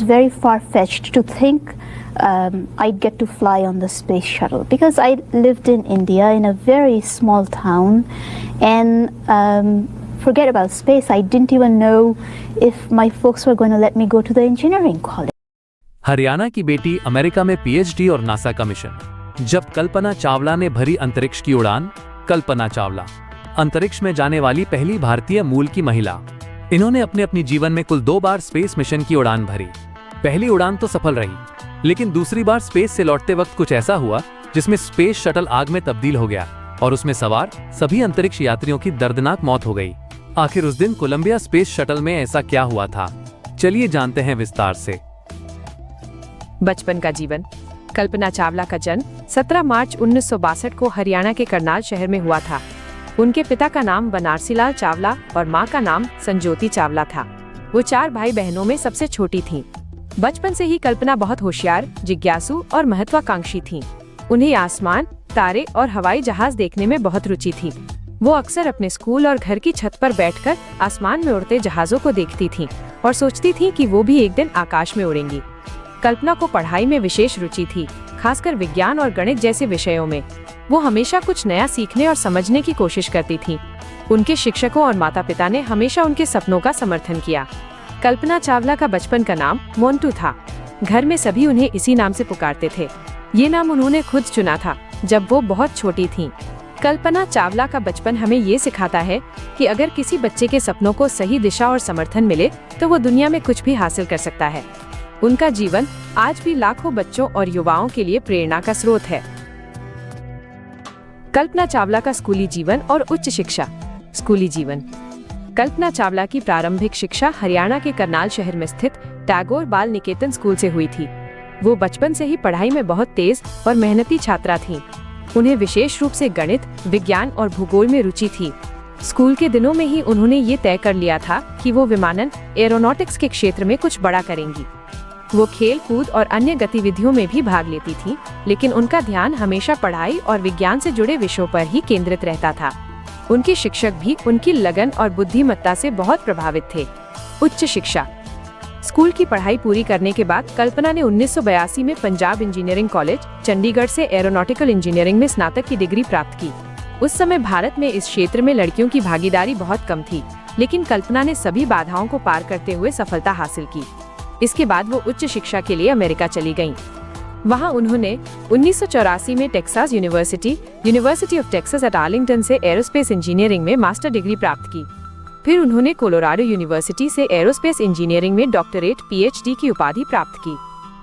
very far-fetched to think I'd get to fly on the space shuttle, because I lived in India in a very small town, and forget about space, I didn't even know if my folks were going to let me go to the engineering college. Haryana की बेटी America में PhD और NASA का mission. जब कल्पना चावला ने भरी अंतरिक्ष की उड़ान। कल्पना चावला अंतरिक्ष में जाने वाली पहली भारतीय मूल की महिला। इन्होंने अपने जीवन में कुल 2 बार स्पेस मिशन की उड़ान भरी। पहली उड़ान तो सफल रही, लेकिन दूसरी बार स्पेस से लौटते वक्त कुछ ऐसा हुआ जिसमें स्पेस शटल आग में तब्दील हो गया और उसमें सवार सभी अंतरिक्ष यात्रियों की दर्दनाक मौत हो गई। आखिर उस दिन कोलंबिया स्पेस शटल में ऐसा क्या हुआ था, चलिए जानते हैं विस्तार से। बचपन का जीवन। कल्पना चावला का जन्म 17 मार्च 1962 को हरियाणा के करनाल शहर में हुआ था। उनके पिता का नाम बनारसी लाल चावला और मां का नाम संजोती चावला था। वो 4 भाई बहनों में सबसे छोटी थीं। बचपन से ही कल्पना बहुत होशियार, जिज्ञासु और महत्वाकांक्षी थीं। उन्हें आसमान, तारे और हवाई जहाज देखने में बहुत रुचि थी। वो अक्सर अपने स्कूल और घर की छत पर बैठकर आसमान में उड़ते जहाजों को देखती थीं और सोचती थीं कि वो भी एक दिन आकाश में उड़ेंगी। कल्पना को पढ़ाई में विशेष रुचि थी, खासकर विज्ञान और गणित जैसे विषयों में। वो हमेशा कुछ नया सीखने और समझने की कोशिश करती थी। उनके शिक्षकों और माता पिता ने हमेशा उनके सपनों का समर्थन किया। कल्पना चावला का बचपन का नाम मोन्टू था। घर में सभी उन्हें इसी नाम से पुकारते थे। ये नाम उन्होंने खुद चुना था जब वो बहुत छोटी थीं। कल्पना चावला का बचपन हमें ये सिखाता है कि अगर किसी बच्चे के सपनों को सही दिशा और समर्थन मिले तो वो दुनिया में कुछ भी हासिल कर सकता है। उनका जीवन आज भी लाखों बच्चों और युवाओं के लिए प्रेरणा का स्रोत है। कल्पना चावला का स्कूली जीवन और उच्च शिक्षा। स्कूली जीवन। कल्पना चावला की प्रारंभिक शिक्षा हरियाणा के करनाल शहर में स्थित टैगोर बाल निकेतन स्कूल से हुई थी। वो बचपन से ही पढ़ाई में बहुत तेज और मेहनती छात्रा थीं। उन्हें विशेष रूप से गणित, विज्ञान और भूगोल में रुचि थी। स्कूल के दिनों में ही उन्होंने ये तय कर लिया था कि वो विमानन, एरोनॉटिक्स के क्षेत्र में कुछ बड़ा करेंगी। वो खेल कूद और अन्य गतिविधियों में भी भाग लेती थी, लेकिन उनका ध्यान हमेशा पढ़ाई और विज्ञान से जुड़े विषयों पर ही केंद्रित रहता था। उनके शिक्षक भी उनकी लगन और बुद्धिमत्ता से बहुत प्रभावित थे। उच्च शिक्षा। स्कूल की पढ़ाई पूरी करने के बाद कल्पना ने 1982 में पंजाब इंजीनियरिंग कॉलेज, चंडीगढ़ से एरोनॉटिकल इंजीनियरिंग में स्नातक की डिग्री प्राप्त की। उस समय भारत में इस क्षेत्र में लड़कियों की भागीदारी बहुत कम थी, लेकिन कल्पना ने सभी बाधाओं को पार करते हुए सफलता हासिल की। इसके बाद वो उच्च शिक्षा के लिए अमेरिका चली गईं। वहां उन्होंने 1984 में Texas University of Texas at Arlington से एरोस्पेस इंजीनियरिंग में मास्टर डिग्री प्राप्त की। फिर उन्होंने कोलोराडो यूनिवर्सिटी से एरोस्पेस इंजीनियरिंग में डॉक्टरेट पीएचडी की उपाधि प्राप्त की।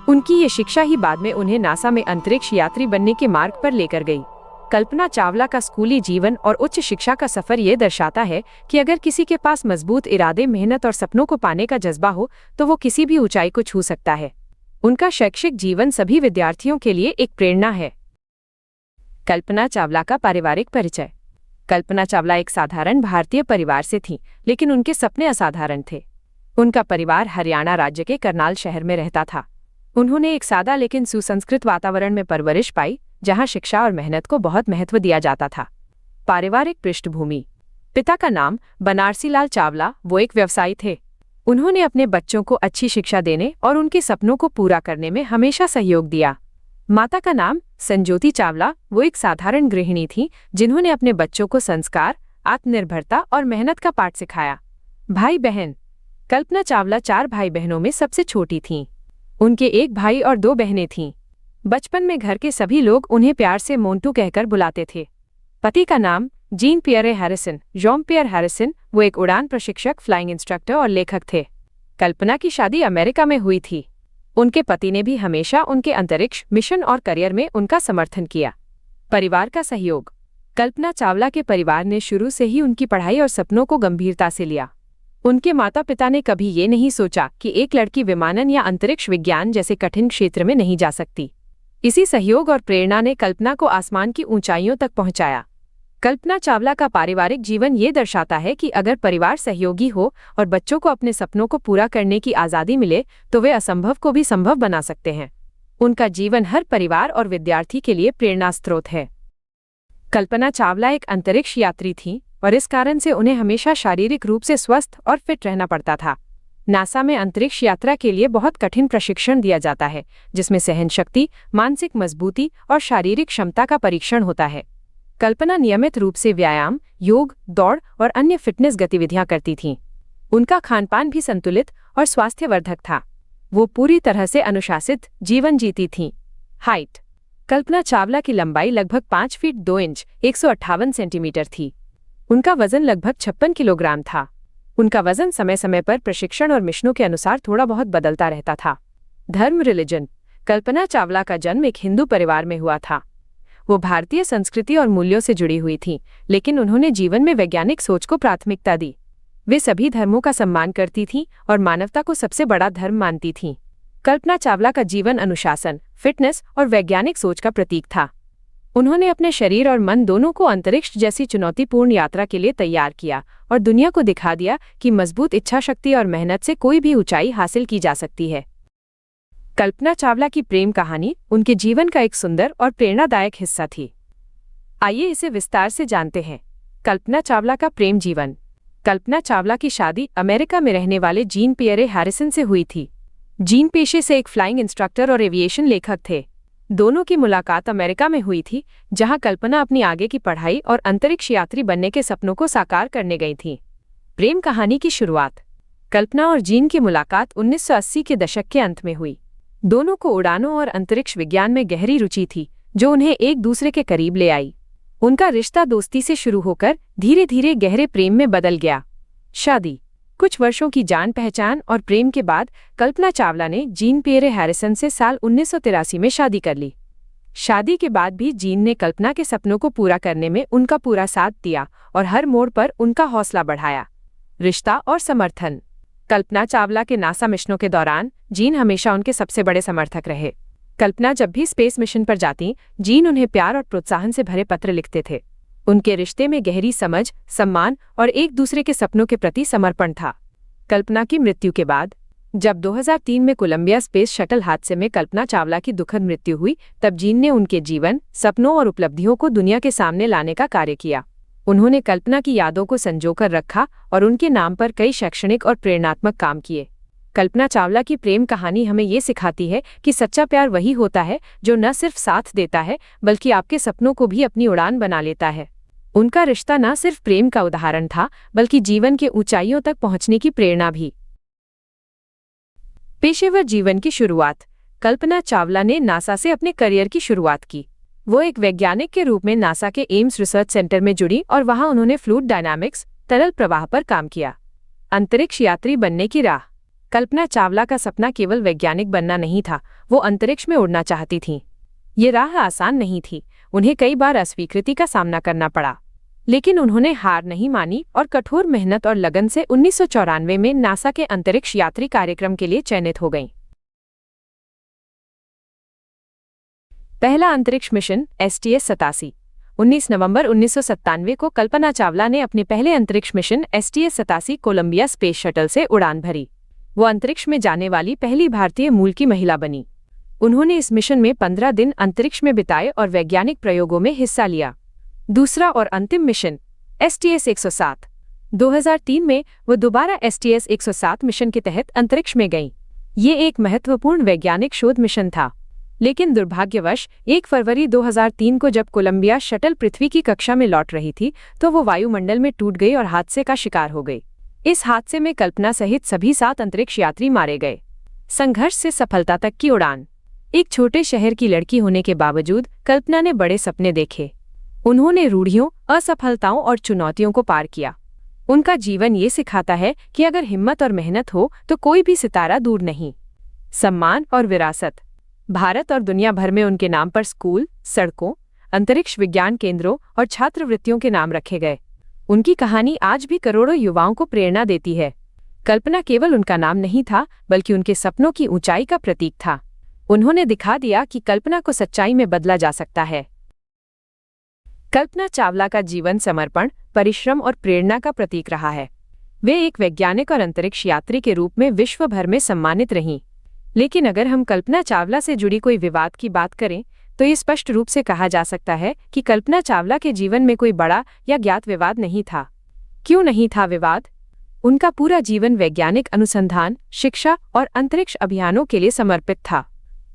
उनकी ये शिक्षा ही बाद में उन्हें नासा में अंतरिक्ष यात्री बनने के मार्ग पर लेकर गई। कल्पना चावला का स्कूली जीवन और उच्च शिक्षा का सफर ये दर्शाता है कि अगर किसी के पास मजबूत इरादे, मेहनत और सपनों को पाने का जज्बा हो तो वो किसी भी ऊंचाई को छू सकता है। उनका शैक्षिक जीवन सभी विद्यार्थियों के लिए एक प्रेरणा है। कल्पना चावला का पारिवारिक परिचय। कल्पना चावला एक साधारण भारतीय परिवार से थीं, लेकिन उनके सपने असाधारण थे। उनका परिवार हरियाणा राज्य के करनाल शहर में रहता था। उन्होंने एक सादा लेकिन सुसंस्कृत वातावरण में परवरिश पाई, जहां शिक्षा और मेहनत को बहुत महत्व दिया जाता था। पारिवारिक पृष्ठभूमि। पिता का नाम बनारसी लाल चावला, वो एक व्यवसायी थे। उन्होंने अपने बच्चों को अच्छी शिक्षा देने और उनके सपनों को पूरा करने में हमेशा सहयोग दिया। माता का नाम संजोती चावला, वो एक साधारण गृहिणी थी, जिन्होंने अपने बच्चों को संस्कार, आत्मनिर्भरता और मेहनत का पाठ सिखाया। भाई बहन। कल्पना चावला 4 भाई बहनों में सबसे छोटी थीं। उनके 1 भाई और 2 बहनें थीं। बचपन में घर के सभी लोग उन्हें प्यार से मोन्टू कहकर बुलाते थे। पति का नाम जीन पियरे हैरिसन, वो एक उड़ान प्रशिक्षक, फ्लाइंग इंस्ट्रक्टर और लेखक थे। कल्पना की शादी अमेरिका में हुई थी। उनके पति ने भी हमेशा उनके अंतरिक्ष मिशन और करियर में उनका समर्थन किया। परिवार का सहयोग। कल्पना चावला के परिवार ने शुरू से ही उनकी पढ़ाई और सपनों को गंभीरता से लिया। उनके माता पिता ने कभी ये नहीं सोचा कि एक लड़की विमानन या अंतरिक्ष विज्ञान जैसे कठिन क्षेत्र में नहीं जा सकती। इसी सहयोग और प्रेरणा ने कल्पना को आसमान की ऊंचाइयों तक पहुंचाया। कल्पना चावला का पारिवारिक जीवन ये दर्शाता है कि अगर परिवार सहयोगी हो और बच्चों को अपने सपनों को पूरा करने की आज़ादी मिले तो वे असंभव को भी संभव बना सकते हैं। उनका जीवन हर परिवार और विद्यार्थी के लिए प्रेरणा स्रोत है। कल्पना चावला एक अंतरिक्ष यात्री थीं और इस कारण से उन्हें हमेशा शारीरिक रूप से स्वस्थ और फिट रहना पड़ता था। नासा में अंतरिक्ष यात्रा के लिए बहुत कठिन प्रशिक्षण दिया जाता है, जिसमें सहन शक्ति, मानसिक मजबूती और शारीरिक क्षमता का परीक्षण होता है। कल्पना नियमित रूप से व्यायाम, योग, दौड़ और अन्य फिटनेस गतिविधियां करती थीं। उनका खानपान भी संतुलित और स्वास्थ्यवर्धक था। वो पूरी तरह से अनुशासित जीवन जीती थीं। हाइट। कल्पना चावला की लंबाई लगभग 5 फीट 2 इंच 158 सेंटीमीटर थी। उनका वजन लगभग 56 किलोग्राम था। उनका वजन समय समय पर प्रशिक्षण और मिशनों के अनुसार थोड़ा बहुत बदलता रहता था। धर्म, रिलीजन। कल्पना चावला का जन्म एक हिंदू परिवार में हुआ था। वो भारतीय संस्कृति और मूल्यों से जुड़ी हुई थीं, लेकिन उन्होंने जीवन में वैज्ञानिक सोच को प्राथमिकता दी। वे सभी धर्मों का सम्मान करती थीं और मानवता को सबसे बड़ा धर्म मानती थीं। कल्पना चावला का जीवन अनुशासन, फिटनेस और वैज्ञानिक सोच का प्रतीक था। उन्होंने अपने शरीर और मन दोनों को अंतरिक्ष जैसी चुनौतीपूर्ण यात्रा के लिए तैयार किया और दुनिया को दिखा दिया कि मजबूत इच्छाशक्ति और मेहनत से कोई भी ऊंचाई हासिल की जा सकती है। कल्पना चावला की प्रेम कहानी उनके जीवन का एक सुंदर और प्रेरणादायक हिस्सा थी। आइए इसे विस्तार से जानते हैं। कल्पना चावला का प्रेम जीवन। कल्पना चावला की शादी अमेरिका में रहने वाले जीन पियरे हैरिसन से हुई थी। जीन पेशे से एक फ्लाइंग इंस्ट्रक्टर और एविएशन लेखक थे। दोनों की मुलाकात अमेरिका में हुई थी, जहां कल्पना अपनी आगे की पढ़ाई और अंतरिक्ष यात्री बनने के सपनों को साकार करने गई थी। प्रेम कहानी की शुरुआत। कल्पना और जीन की मुलाकात 1980 के दशक के अंत में हुई। दोनों को उड़ानों और अंतरिक्ष विज्ञान में गहरी रुचि थी, जो उन्हें एक दूसरे के करीब ले आई। उनका रिश्ता दोस्ती से शुरू होकर धीरे धीरे गहरे प्रेम में बदल गया। शादी। कुछ वर्षों की जान पहचान और प्रेम के बाद कल्पना चावला ने जीन पियरे हैरिसन से साल 1983 में शादी कर ली। शादी के बाद भी जीन ने कल्पना के सपनों को पूरा करने में उनका पूरा साथ दिया और हर मोड़ पर उनका हौसला बढ़ाया। रिश्ता और समर्थन। कल्पना चावला के नासा मिशनों के दौरान जीन हमेशा उनके सबसे बड़े समर्थक रहे। कल्पना जब भी स्पेस मिशन पर जाती, जीन उन्हें प्यार और प्रोत्साहन से भरे पत्र लिखते थे। उनके रिश्ते में गहरी समझ, सम्मान और एक दूसरे के सपनों के प्रति समर्पण था। कल्पना की मृत्यु के बाद। जब 2003 में कोलंबिया स्पेस शटल हादसे में कल्पना चावला की दुखद मृत्यु हुई, तब जीन ने उनके जीवन, सपनों और उपलब्धियों को दुनिया के सामने लाने का कार्य किया। उन्होंने कल्पना की यादों को संजोकर रखा और उनके नाम पर कई शैक्षणिक और प्रेरणात्मक काम किए। कल्पना चावला की प्रेम कहानी हमें ये सिखाती है कि सच्चा प्यार वही होता है जो न सिर्फ साथ देता है, बल्कि आपके सपनों को भी अपनी उड़ान बना लेता है। उनका रिश्ता न सिर्फ प्रेम का उदाहरण था, बल्कि जीवन के ऊंचाइयों तक पहुंचने की प्रेरणा भी। पेशेवर जीवन की शुरुआत। कल्पना चावला ने नासा से अपने करियर की शुरुआत की। वो एक वैज्ञानिक के रूप में नासा के एम्स रिसर्च सेंटर में जुड़ी और वहां उन्होंने फ्लूइड डायनामिक्स, तरल प्रवाह पर काम किया। अंतरिक्ष यात्री बनने की राह। कल्पना चावला का सपना केवल वैज्ञानिक बनना नहीं था, वो अंतरिक्ष में उड़ना चाहती थीं। ये राह आसान नहीं थी, उन्हें कई बार अस्वीकृति का सामना करना पड़ा, लेकिन उन्होंने हार नहीं मानी और कठोर मेहनत और लगन से 1994 में नासा के अंतरिक्ष यात्री कार्यक्रम के लिए चयनित हो गईं। पहला अंतरिक्ष मिशन STS-87। 19 नवंबर 1997 को कल्पना चावला ने अपने पहले अंतरिक्ष mission STS-87 Colombia space shuttle से उड़ान भरी। वो अंतरिक्ष में जाने वाली पहली भारतीय मूल की महिला बनी। उन्होंने इस मिशन में 15 दिन अंतरिक्ष में बिताए और वैज्ञानिक प्रयोगों में हिस्सा लिया। दूसरा और अंतिम मिशन STS-107। 2003 में वो दोबारा STS-107 मिशन के तहत अंतरिक्ष में गईं। ये एक महत्वपूर्ण वैज्ञानिक शोध मिशन था, लेकिन दुर्भाग्यवश 1 फरवरी 2003 को जब कोलंबिया शटल पृथ्वी की कक्षा में लौट रही थी, तो वो वायुमंडल में टूट गई और हादसे का शिकार हो गई। इस हादसे में कल्पना सहित सभी 7 अंतरिक्ष यात्री मारे गए। संघर्ष से सफलता तक की उड़ान। एक छोटे शहर की लड़की होने के बावजूद कल्पना ने बड़े सपने देखे। उन्होंने रूढ़ियों, असफलताओं और चुनौतियों को पार किया। उनका जीवन ये सिखाता है कि अगर हिम्मत और मेहनत हो तो कोई भी सितारा दूर नहीं। सम्मान और विरासत। भारत और दुनिया भर में उनके नाम पर स्कूल, सड़कों, अंतरिक्ष विज्ञान केंद्रों और छात्रवृत्तियों के नाम रखे गए। उनकी कहानी आज भी करोड़ों युवाओं को प्रेरणा देती है। कल्पना केवल उनका नाम नहीं था, बल्कि उनके सपनों की ऊंचाई का प्रतीक था। उन्होंने दिखा दिया कि कल्पना को सच्चाई में बदला जा सकता है। कल्पना चावला का जीवन समर्पण, परिश्रम और प्रेरणा का प्रतीक रहा है। वे एक वैज्ञानिक और अंतरिक्ष यात्री के रूप में विश्व भर में सम्मानित रहीं। लेकिन अगर हम कल्पना चावला से जुड़ी कोई विवाद की बात करें, तो ये स्पष्ट रूप से कहा जा सकता है कि कल्पना चावला के जीवन में कोई बड़ा या ज्ञात विवाद नहीं था। क्यों नहीं था विवाद? उनका पूरा जीवन वैज्ञानिक अनुसंधान, शिक्षा और अंतरिक्ष अभियानों के लिए समर्पित था।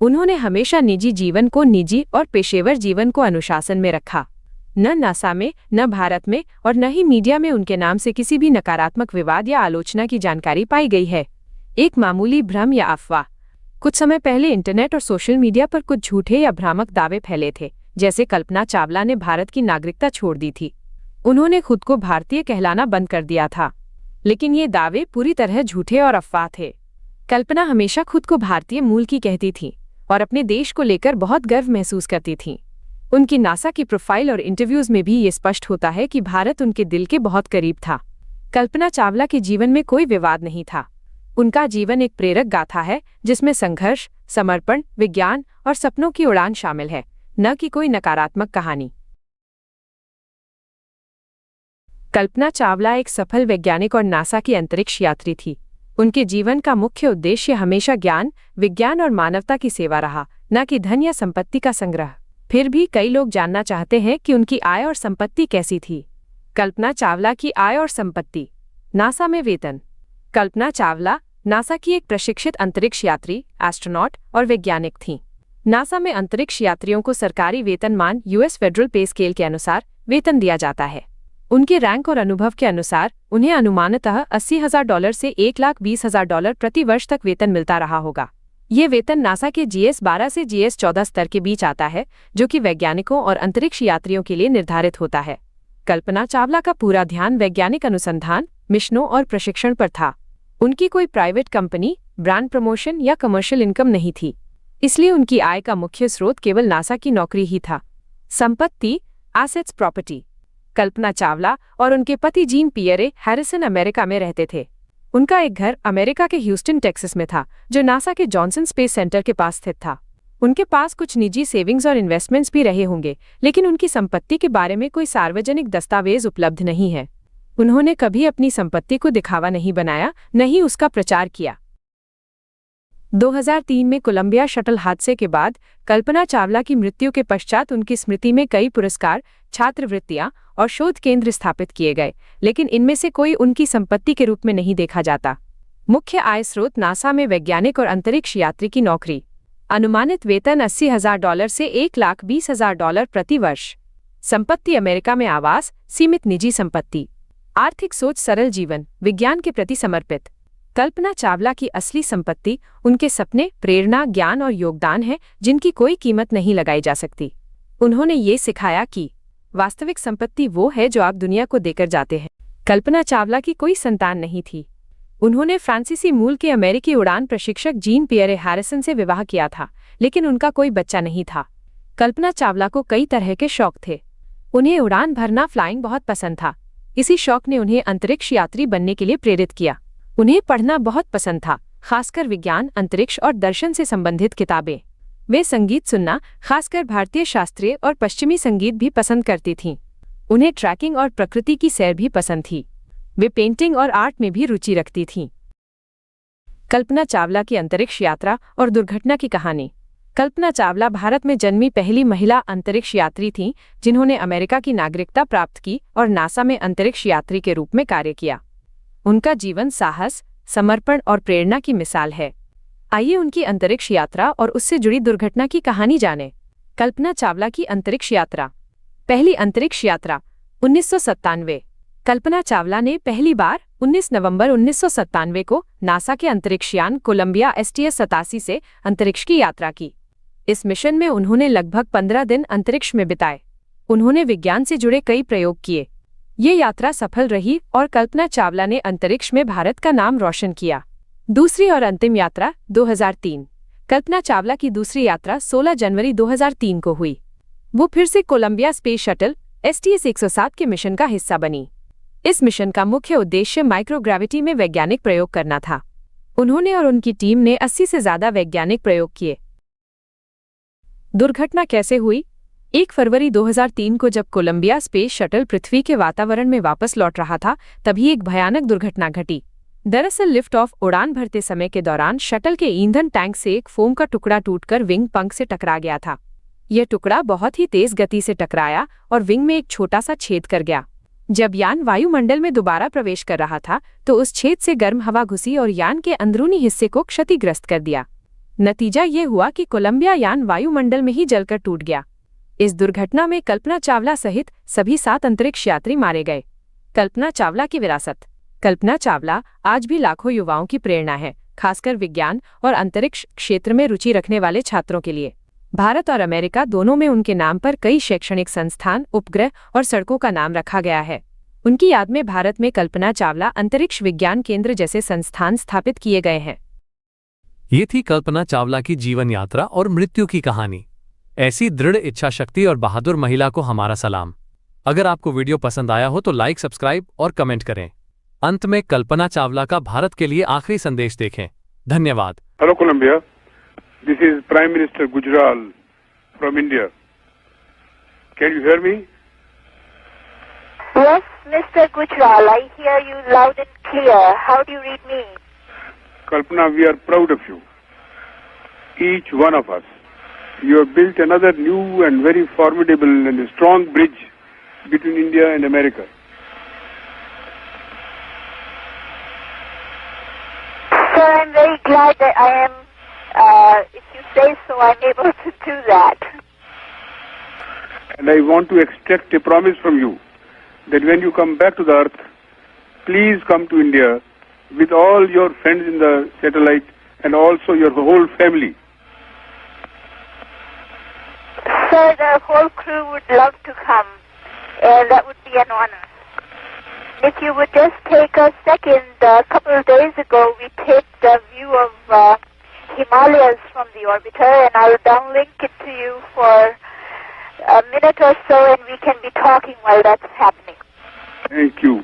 उन्होंने हमेशा निजी जीवन को निजी और पेशेवर जीवन को अनुशासन में रखा। न नासा में, न भारत में और न ही मीडिया में उनके नाम से किसी भी नकारात्मक विवाद या आलोचना की जानकारी पाई गई है। एक मामूली भ्रम या अफवाह। कुछ समय पहले इंटरनेट और सोशल मीडिया पर कुछ झूठे या भ्रामक दावे फैले थे, जैसे कल्पना चावला ने भारत की नागरिकता छोड़ दी थी। उन्होंने खुद को भारतीय कहलाना बंद कर दिया था, लेकिन ये दावे पूरी तरह झूठे और अफवाह थे। कल्पना हमेशा खुद को भारतीय मूल की कहती थी और अपने देश को लेकर बहुत गर्व महसूस करती थीं। उनकी नासा की प्रोफाइल और इंटरव्यूज में भी ये स्पष्ट होता है कि भारत उनके दिल के बहुत करीब था। कल्पना चावला के जीवन में कोई विवाद नहीं था। उनका जीवन एक प्रेरक गाथा है जिसमें संघर्ष, समर्पण, विज्ञान और सपनों की उड़ान शामिल है, न कि कोई नकारात्मक कहानी। कल्पना चावला एक सफल वैज्ञानिक और नासा की अंतरिक्ष यात्री थी। उनके जीवन का मुख्य उद्देश्य हमेशा ज्ञान, विज्ञान और मानवता की सेवा रहा, न कि धन या संपत्ति का संग्रह। फिर भी कई लोग जानना चाहते हैं कि उनकी आय और संपत्ति कैसी थी। कल्पना चावला की आय और संपत्ति। नासा में वेतन। कल्पना चावला नासा की एक प्रशिक्षित अंतरिक्ष यात्री, एस्ट्रोनॉट और वैज्ञानिक थीं। नासा में अंतरिक्ष यात्रियों को सरकारी वेतनमान यूएस फेडरल पे स्केल के अनुसार वेतन दिया जाता है। उनके रैंक और अनुभव के अनुसार उन्हें अनुमानतः $80,000 से $1,20,000 प्रति वर्ष तक वेतन मिलता रहा होगा। ये वेतन नासा के GS-12 से GS-14 स्तर के बीच आता है, जो कि वैज्ञानिकों और अंतरिक्ष यात्रियों के लिए निर्धारित होता है। कल्पना चावला का पूरा ध्यान वैज्ञानिक अनुसंधान, मिशनों और प्रशिक्षण पर था। उनकी कोई प्राइवेट कंपनी, ब्रांड प्रमोशन या कमर्शियल इनकम नहीं थी, इसलिए उनकी आय का मुख्य स्रोत केवल नासा की नौकरी ही था। संपत्ति, एसेट्स, प्रॉपर्टी। कल्पना चावला और उनके पति जीन पियरे हैरिसन अमेरिका में रहते थे। उनका एक घर अमेरिका के ह्यूस्टन, टेक्सास में था, जो नासा के जॉनसन स्पेस सेंटर के पास स्थित था। उनके पास कुछ निजी सेविंग्स और इन्वेस्टमेंट्स भी रहे होंगे, लेकिन उनकी संपत्ति के बारे में कोई सार्वजनिक दस्तावेज उपलब्ध नहीं है। उन्होंने कभी अपनी संपत्ति को दिखावा नहीं बनाया, न ही उसका प्रचार किया। 2003 में कोलंबिया शटल हादसे के बाद कल्पना चावला की मृत्यु के पश्चात उनकी स्मृति में कई पुरस्कार, छात्रवृत्तियां और शोध केंद्र स्थापित किए गए, लेकिन इनमें से कोई उनकी संपत्ति के रूप में नहीं देखा जाता। मुख्य आय स्रोत नासा में वैज्ञानिक और अंतरिक्ष यात्री की नौकरी। अनुमानित वेतन $80,000 से $1,20,000 प्रति वर्ष। संपत्ति अमेरिका में आवास, सीमित निजी संपत्ति। आर्थिक सोच, सरल जीवन, विज्ञान के प्रति समर्पित। कल्पना चावला की असली संपत्ति उनके सपने, प्रेरणा, ज्ञान और योगदान है, जिनकी कोई कीमत नहीं लगाई जा सकती। उन्होंने ये सिखाया कि वास्तविक संपत्ति वो है जो आप दुनिया को देकर जाते हैं। कल्पना चावला की कोई संतान नहीं थी। उन्होंने फ्रांसीसी मूल के अमेरिकी उड़ान प्रशिक्षक जीन पियरे हैरिसन से विवाह किया था, लेकिन उनका कोई बच्चा नहीं था। कल्पना चावला को कई तरह के शौक थे। उन्हें उड़ान भरना, फ्लाइंग बहुत पसंद था। इसी शौक ने उन्हें अंतरिक्ष यात्री बनने के लिए प्रेरित किया। उन्हें पढ़ना बहुत पसंद था, खासकर विज्ञान, अंतरिक्ष और दर्शन से संबंधित किताबें। वे संगीत सुनना, खासकर भारतीय शास्त्रीय और पश्चिमी संगीत भी पसंद करती थीं। उन्हें ट्रैकिंग और प्रकृति की सैर भी पसंद थी। वे पेंटिंग और आर्ट में भी रुचि रखती थीं। कल्पना चावला की अंतरिक्ष यात्रा और दुर्घटना की कहानी। कल्पना चावला भारत में जन्मी पहली महिला अंतरिक्ष यात्री थीं, जिन्होंने अमेरिका की नागरिकता प्राप्त की और नासा में अंतरिक्ष यात्री के रूप में कार्य किया। उनका जीवन साहस, समर्पण और प्रेरणा की मिसाल है। आइए उनकी अंतरिक्ष यात्रा और उससे जुड़ी दुर्घटना की कहानी जानें। कल्पना चावला की अंतरिक्ष यात्रा। पहली अंतरिक्ष यात्रा 1997। कल्पना चावला ने पहली बार 19 नवंबर 1997 को नासा के अंतरिक्ष यान कोलंबिया STS-87 से अंतरिक्ष की यात्रा की। इस मिशन में उन्होंने लगभग 15 दिन अंतरिक्ष में बिताए। उन्होंने विज्ञान से जुड़े कई प्रयोग किए। ये यात्रा सफल रही और कल्पना चावला ने अंतरिक्ष में भारत का नाम रोशन किया। दूसरी और अंतिम यात्रा 2003। कल्पना चावला की दूसरी यात्रा 16 जनवरी 2003 को हुई। वो फिर से कोलंबिया स्पेस शटल STS-107 के मिशन का हिस्सा बनी। इस मिशन का मुख्य उद्देश्य माइक्रोग्रेविटी में वैज्ञानिक प्रयोग करना था। उन्होंने और उनकी टीम ने 80 से ज्यादा वैज्ञानिक प्रयोग किए। दुर्घटना कैसे हुई? 1 फरवरी 2003 को जब कोलंबिया स्पेस शटल पृथ्वी के वातावरण में वापस लौट रहा था, तभी एक भयानक दुर्घटना घटी। दरअसल लिफ्ट ऑफ उड़ान भरते समय के दौरान शटल के ईंधन टैंक से एक फोम का टुकड़ा टूटकर विंग पंख से टकरा गया था। यह टुकड़ा बहुत ही तेज गति से टकराया और विंग में एक छोटा सा छेद कर गया। जब यान वायुमंडल में दोबारा प्रवेश कर रहा था तो उस छेद से गर्म हवा घुसी और यान के अंदरूनी हिस्से को क्षतिग्रस्त कर दिया। नतीजा ये हुआ कि कोलंबिया यान वायुमंडल में ही जलकर टूट गया। इस दुर्घटना में कल्पना चावला सहित सभी 7 अंतरिक्ष यात्री मारे गए। कल्पना चावला की विरासत। कल्पना चावला आज भी लाखों युवाओं की प्रेरणा है, खासकर विज्ञान और अंतरिक्ष क्षेत्र में रुचि रखने वाले छात्रों के लिए। भारत और अमेरिका दोनों में उनके नाम पर कई शैक्षणिक संस्थान, उपग्रह और सड़कों का नाम रखा गया है। उनकी याद में भारत में कल्पना चावला अंतरिक्ष विज्ञान केंद्र जैसे संस्थान स्थापित किए गए हैं। ये थी कल्पना चावला की जीवन यात्रा और मृत्यु की कहानी। ऐसी दृढ़ इच्छा शक्ति और बहादुर महिला को हमारा सलाम। अगर आपको वीडियो पसंद आया हो तो लाइक, सब्सक्राइब और कमेंट करें। अंत में कल्पना चावला का भारत के लिए आखिरी संदेश देखें। धन्यवाद। Hello Colombia, this is Prime Minister Gujral from India. Can you hear me? Yes, Mr. Gujral, I hear you loud and clear. How do you read me? Kalpana, we are proud of you. Each one of us. You have built another new and very formidable and strong bridge between India and America. Sir, I'm very glad that I am, if you say so, I'm able to do that. And I want to extract a promise from you that when you come back to the earth, please come to India with all your friends in the satellite and also your whole family. Sir, the whole crew would love to come, and that would be an honor. If you would just take a second, a couple of days ago we taped a view of Himalayas from the orbiter, and I'll downlink it to you for a minute or so, and we can be talking while that's happening. Thank you.